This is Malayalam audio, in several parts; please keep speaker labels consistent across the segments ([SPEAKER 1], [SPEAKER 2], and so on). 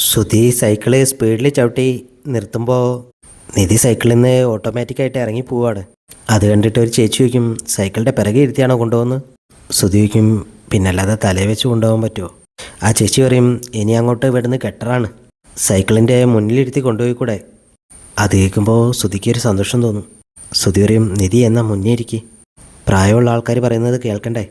[SPEAKER 1] ശ്രുതി സൈക്കിള് സ്പീഡിൽ ചവിട്ടി നിർത്തുമ്പോൾ നിധി സൈക്കിളിൽ നിന്ന് ഓട്ടോമാറ്റിക്കായിട്ട് ഇറങ്ങി പോവാണ്. അത് കണ്ടിട്ട് ഒരു ചേച്ചി ചോദിക്കും, സൈക്കിളിൻ്റെ പിറകെ ഇരുത്തിയാണോ കൊണ്ടുപോകുന്നത്? ശ്രുതി ചോദിക്കും, പിന്നല്ലാതെ തലയിൽ വെച്ച് കൊണ്ടുപോകാൻ പറ്റുമോ? ആ ചേച്ചി പറയും, ഇനി അങ്ങോട്ട് ഇവിടുന്ന് കെട്ടറാണ്, സൈക്കിളിൻ്റെ മുന്നിലിരുത്തി കൊണ്ടുപോയി കൂടെ. അത് കേൾക്കുമ്പോൾ ശ്രുതിക്ക് ഒരു സന്തോഷം തോന്നും. ശ്രുതി പറയും, നിധി എന്നാൽ മുന്നേ ഇരിക്കുക, പ്രായമുള്ള ആൾക്കാർ പറയുന്നത് കേൾക്കണ്ടേ.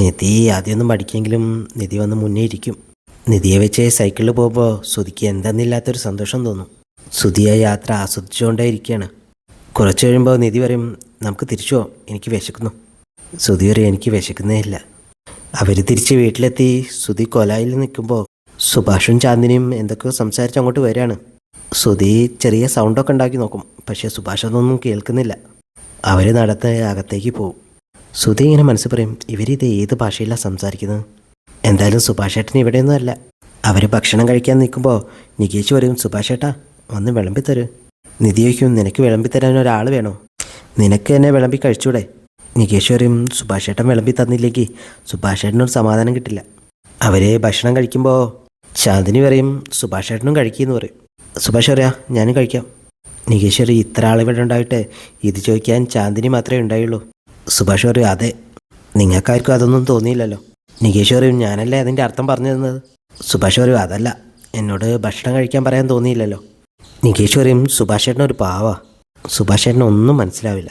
[SPEAKER 1] നിധി ആദ്യമൊന്നും പഠിക്കെങ്കിലും നിധി വന്ന് മുന്നേ ഇരിക്കും. നിധിയെ വെച്ച് സൈക്കിളിൽ പോകുമ്പോൾ ശ്രുതിക്ക് എന്തെന്നില്ലാത്തൊരു സന്തോഷം തോന്നും. ശ്രുതിയെ യാത്ര ആസ്വദിച്ചുകൊണ്ടേ ഇരിക്കുകയാണ്. കുറച്ച് കഴിയുമ്പോൾ നിധി പറയും, നമുക്ക് തിരിച്ചു പോകാം, എനിക്ക് വിശക്കുന്നു. ശ്രുതി പറയും, എനിക്ക് വിശക്കുന്നേ ഇല്ല. അവർ തിരിച്ച് വീട്ടിലെത്തി ശ്രുതി കൊലായിൽ നിൽക്കുമ്പോൾ സുഭാഷും ചാന്ദിനിയും എന്തൊക്കെയോ സംസാരിച്ച് അങ്ങോട്ട് വരികയാണ്. ശ്രുതി ചെറിയ സൗണ്ടൊക്കെ ഉണ്ടാക്കി നോക്കും, പക്ഷേ സുഭാഷ് അതൊന്നും കേൾക്കുന്നില്ല. അവർ നടന്ന് അകത്തേക്ക് പോകും. ശ്രുതി ഇങ്ങനെ മനസ്സിൽ പറയും, ഇവരിത് ഏത് ഭാഷയിലാണ് സംസാരിക്കുന്നത്? എന്തായാലും സുഭാഷ് ഏട്ടൻ ഇവിടെയൊന്നും അല്ല. അവർ ഭക്ഷണം കഴിക്കാൻ നിൽക്കുമ്പോൾ നികേഷ് പറയും, സുഭാഷ് ഏട്ടാ വന്ന് വിളമ്പിത്തരൂ. നിധി ചോദിക്കും, നിനക്ക് വിളമ്പിത്തരാൻ ഒരാൾ വേണോ? നിനക്ക് എന്നെ വിളമ്പി കഴിച്ചൂടെ? നികേഷ് പറയും, സുഭാഷ് ഏട്ടൻ വിളമ്പി തന്നില്ലെങ്കിൽ സുഭാഷ് ഏട്ടനൊരു സമാധാനം കിട്ടില്ല. അവർ ഭക്ഷണം കഴിക്കുമ്പോൾ ശാന്തിനി പറയും, സുഭാഷ് ഏട്ടനും കഴിക്കുമെന്ന് പറയും. സുഭാഷ് പറയാ, ഞാനും കഴിക്കാം. നികേഷ് പറയും, ഇത്ര ആളിവിടെ ഉണ്ടായിട്ട് ഇത് ചോദിക്കാൻ ചാന്ദിനി മാത്രമേ ഉണ്ടായുള്ളൂ. സുഭാഷ് പറയും, അതെ, നിങ്ങൾക്കാർക്കും അതൊന്നും തോന്നിയില്ലല്ലോ. നികേഷ് പറയും, ഞാനല്ലേ അതിൻ്റെ അർത്ഥം പറഞ്ഞു തന്നത്. സുഭാഷ് പറയും, അതല്ല, എന്നോട് ഭക്ഷണം കഴിക്കാൻ പറയാൻ തോന്നിയില്ലല്ലോ. നികേഷ് പറയും, സുഭാഷ് ഏട്ടൻ ഒരു പാവാ, സുഭാഷ് ഏട്ടന് ഒന്നും മനസ്സിലാവില്ല.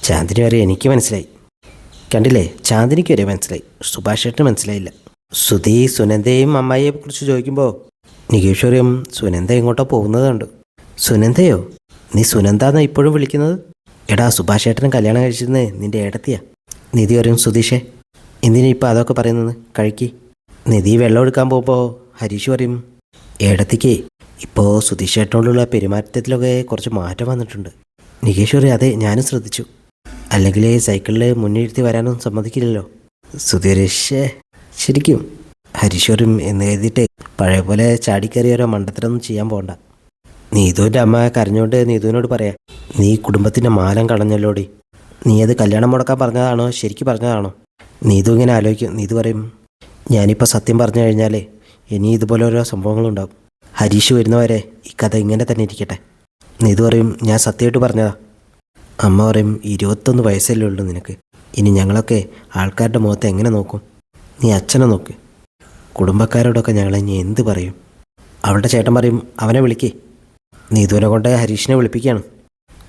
[SPEAKER 1] ചാന്ദിനി പറയും, എനിക്ക് മനസ്സിലായി. കണ്ടില്ലേ, ചാന്ദിനിക്ക് വരെ മനസ്സിലായി, സുഭാഷ് ഏട്ടന് മനസ്സിലായില്ല. ശ്രുതി സുനന്ദയും അമ്മായിയെ കുറിച്ച് ചോദിക്കുമ്പോൾ നികേഷ് പറയും, സുനന്ദ എങ്ങോട്ടോ പോകുന്നതുണ്ട്. സുനന്ദയോ? നീ സുനന്ദ എന്നാ ഇപ്പോഴും വിളിക്കുന്നത്? എടാ, സുഭാഷ് ഏട്ടനെ കല്യാണം കഴിച്ചിരുന്നേ നിൻ്റെ ഏടത്തിയാ. നിധി പറയും, സുധീഷേ എന്തിനാ ഇപ്പോൾ അതൊക്കെ പറയുന്നത്, കഴിക്കി. നിധി വെള്ളം എടുക്കാൻ പോകുമ്പോൾ ഹരീഷ് പറയും, ഏടത്തിക്ക് ഇപ്പോൾ സുധീഷ് ഏട്ടനോടുള്ള പെരുമാറ്റത്തിലൊക്കെ കുറച്ച് മാറ്റം വന്നിട്ടുണ്ട്. നികേഷ് പറയും, അതെ, ഞാനും ശ്രദ്ധിച്ചു, അല്ലെങ്കിൽ സൈക്കിളിൽ മുന്നിരുത്തി വരാനൊന്നും സമ്മതിക്കില്ലല്ലോ. സുധീഷേ ശരിക്കും? ഹരീഷ് പറയും, എന്ന് കരുതിയിട്ട് പഴയ പോലെ ചാടിക്കറിയോരോ മണ്ടത്തരൊന്നും ചെയ്യാൻ പോകണ്ട. നീതുവിൻ്റെ അമ്മ കരഞ്ഞുകൊണ്ട് നീതുവിനോട് പറയാം, നീ കുടുംബത്തിൻ്റെ മാനം കളഞ്ഞല്ലോടി, നീ അത് കല്യാണം മുടക്കാൻ പറഞ്ഞതാണോ ശരിക്കും പറഞ്ഞതാണോ? നീതു ഇങ്ങനെ ആലോചിക്കും. നീതു പറയും, ഞാനിപ്പോൾ സത്യം പറഞ്ഞു കഴിഞ്ഞാലേ ഇനി ഇതുപോലെ ഓരോ സംഭവങ്ങളുണ്ടാകും. ഹരീഷ് വരുന്നവരെ ഈ കഥ ഇങ്ങനെ തന്നെ ഇരിക്കട്ടെ. നീതു പറയും, ഞാൻ സത്യമായിട്ട് പറഞ്ഞതാ. അമ്മ പറയും, 21 വയസ്സല്ലേ ഉള്ളൂ നിനക്ക്, ഇനി ഞങ്ങളൊക്കെ ആൾക്കാരുടെ മുഖത്ത് എങ്ങനെ നോക്കും? നീ അച്ഛനെ നോക്ക്, കുടുംബക്കാരോടൊക്കെ ഞങ്ങൾ ഇനി എന്ത് പറയും? അവളുടെ ചേട്ടൻ പറയും, അവനെ വിളിക്കേ. നീതുവിനെ കൊണ്ട് ഹരീഷിനെ വിളിപ്പിക്കുകയാണ്.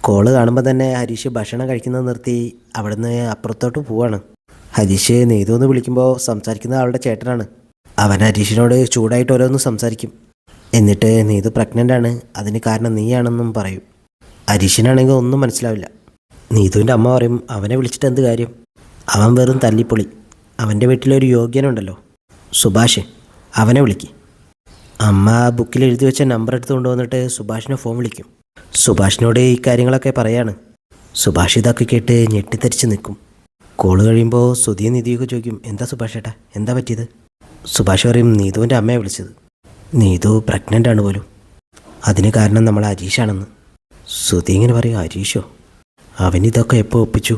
[SPEAKER 1] കോള് കാണുമ്പോൾ തന്നെ ഹരീഷ് ഭക്ഷണം കഴിക്കുന്നത് നിർത്തി അവിടുന്ന് അപ്പുറത്തോട്ട് പോവാണ്. ഹരീഷ് നീതു എന്ന് വിളിക്കുമ്പോൾ സംസാരിക്കുന്നത് അവളുടെ ചേട്ടനാണ്. അവൻ ഹരീഷിനോട് ചൂടായിട്ട് ഓരോന്ന് സംസാരിക്കും. എന്നിട്ട് നീതു പ്രഗ്നൻ്റ് ആണ്, അതിന് കാരണം നീയാണെന്നും പറയും. ഹരീഷിനാണെങ്കിൽ ഒന്നും മനസ്സിലാവില്ല. നീതുവിൻ്റെ അമ്മ പറയും, അവനെ വിളിച്ചിട്ട് എന്ത് കാര്യം, അവൻ വെറും തല്ലിപ്പൊളി, അവൻ്റെ വീട്ടിലൊരു യോഗ്യനുണ്ടല്ലോ സുഭാഷ്, അവനെ വിളിക്ക്. അമ്മ ബുക്കിൽ എഴുതി വെച്ച നമ്പർ എടുത്ത് കൊണ്ടുവന്നിട്ട് സുഭാഷിനെ ഫോൺ വിളിക്കും. സുഭാഷിനോട് ഈ കാര്യങ്ങളൊക്കെ പറയാണ്. സുഭാഷ് ഇതൊക്കെ കേട്ട് ഞെട്ടിത്തരിച്ച് നിൽക്കും. കോള് കഴിയുമ്പോൾ ശ്രുതിയും നിധിയൊക്കെ ചോദിക്കും, എന്താ സുഭാഷ് ഏട്ടാ, എന്താ പറ്റിയത്? സുഭാഷ് പറയും, നീതുവിൻ്റെ അമ്മയെ വിളിച്ചത്, നീതു പ്രഗ്നൻ്റ് ആണ് പോലും, അതിന് കാരണം നമ്മൾ ഹരീഷാണെന്ന്. ശ്രുതി ഇങ്ങനെ പറയും, ഹരീഷോ? അവനിതൊക്കെ എപ്പോൾ ഒപ്പിച്ചു?